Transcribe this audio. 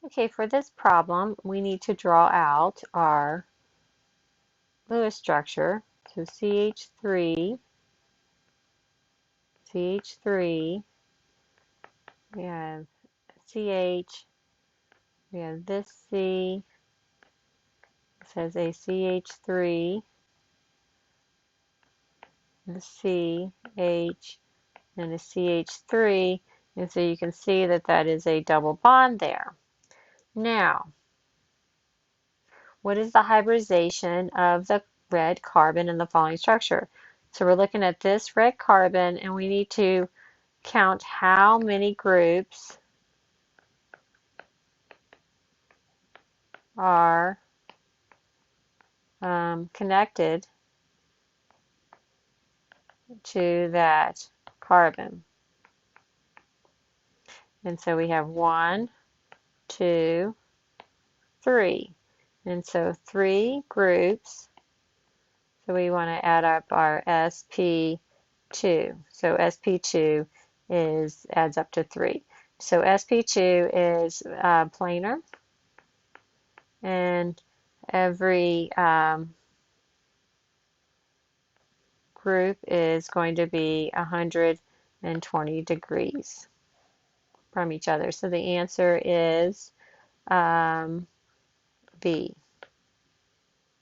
Okay, for this problem, we need to draw out our Lewis structure. So CH3, we have CH, we have this C, it says a CH3, the C, H, and a CH3, and so you can see that that is a double bond there. Now, what is the hybridization of the red carbon in the following structure? So we're looking at this red carbon, and we need to count how many groups are connected to that carbon. And so we have 1, 2, 3. And so 3 groups. So we want to add up our sp2. So sp2 adds up to 3. So sp2 is planar, and every group is going to be 120 degrees from each other. So the answer is B.